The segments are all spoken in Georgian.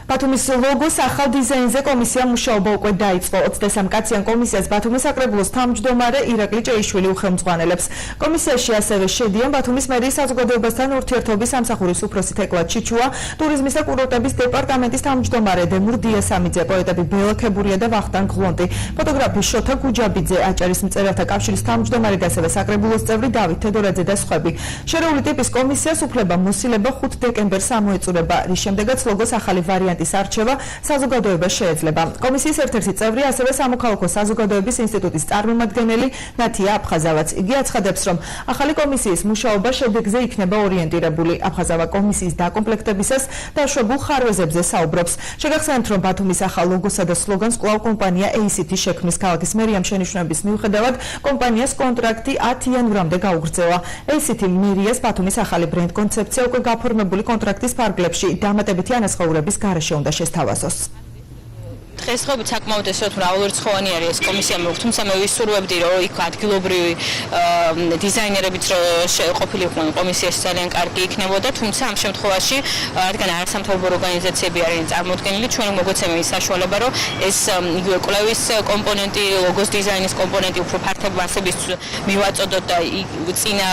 ბათუმის ლოგოს ახალ დიზაინზე კომისია მუშაობა უკვე დაიწყო. 23 კაციან კომისიას ბათუმის საკრებულოს თავმჯდომარე ირაკლი ჭეიშვილი უხელმძღვანელებს. კომისიაში ასევე შედიან ბათუმის მერიის საზოგადოებასთან ურთიერთობის სამსახურის უფროსი თეკლა ჩიჩუა, ტურიზმის და კურორტების დეპარტამენტის თავმჯდომარე დემურ დიასამიძე, პოეტები ბელა ქებურია და ვახტანგ გლონტი, ფოტოგრაფი შოთა გუჯაბიძე, აჭარის მწერალთა კავშირის თავმჯდომარე და ასევე საკრებულოს წევრი დავით თედორაძე და სხვები. შერეული ტიპის კომისიას უფლება მოსილება 5 დეკემბერს ამოეწურება, რის შემდეგაც ლოგოს ახალი ვარიანტის არჩევა საზოგადოებას შეეძლება. კომისიის ერთ-ერთი წევრი ასევე სამოქალაქო საზოგადოების ინსტიტუტის წარმომადგენელი ნათია აფხაზავაც. იგი აცხადებს, რომ ახალი კომისიის მუშაობა შედეგზე იქნება ორიენტირებული. აფხაზავა კომისიის დაკომპლექტებისას დაშვებულ ხარვეზებზე საუბრობს. შეგახსენებთ, რომ ბათუმის ახალ ლოგოსა და სლოგანს კვლავ კომპანია ACT შექმნის. ქალაქის მერიამ შენიშვნების მიუხედავად კომპანიას კონტრაქტი 10 იანვრამდე გაუგრძელა. ACT მერიას ბათუმის ახალი ბრენდ კონცეფცია უკვე გაფორმებული კონტრაქტის ფარგლებში დამატებითი ანაზღაურების გარეშე უნდა შესთავაზოს. დღესდღეობით საკმაოდ ესეთ მრავალრიცხოვანი არის ეს კომისია, თუმცა მე ვისურვებდი, რომ იქ ადგილობრივი დიზაინერებიც ყოფილიყვნენ კომისიაში ძალიან კარგი იქნებოდა, თუმცა ამ შემთხვევაში, რადგან არასამთავრობო ორგანიზაციები არიან წარმოდგენილი, ჩვენ მოგვეცემა ის საშუალება, რომ ეს იგივე კვლევის კომპონენტი, ლოგოს დიზაინის კომპონენტი უფრო ფართო მასების მივაწოდოთ და წინა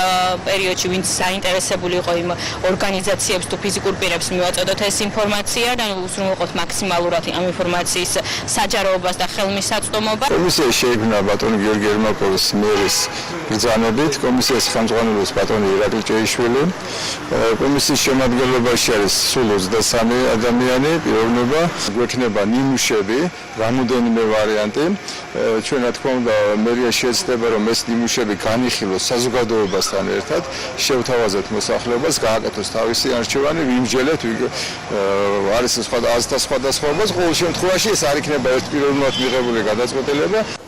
პერიოდში ვინც საინტერესებული იყო იმ ორგანიზაციებს თუ ფიზიკურ პირებს მივაწოდოთ ეს ინფორმაცია და ვუსრულყოთ მაქსიმალურად ამ ინფორმაციის საჯაროებას და ხელმისაწვდომობა. კომისია შეიქმნა ბატონი გიორგი ერმაკოვის მერის ბრძანებით, კომისიის ხელმძღვანელობს ბატონი ირაკლი ჭეიშვილი. კომისიის შემადგენლობაში არის სულ 23 ადამიანი, პიროვნება, გვექნება ნიმუშები, რამოდენიმე ვარიანტი. ჩვენ რა თქმა უნდა მერია შეეცდება, რომ ეს ნიმუშები განიხილოს საზოგადოებასთან ერთად, შევთავაზოთ მოსახლეობას, გააკეთოს თავისი არჩევანი, ვიმსჯელეთ, არის სხვადასხვაობას, ყოველ შემთხვევაში ეს არ იქნება ერთპიროვნულად მიღებული გადაწყვეტილება.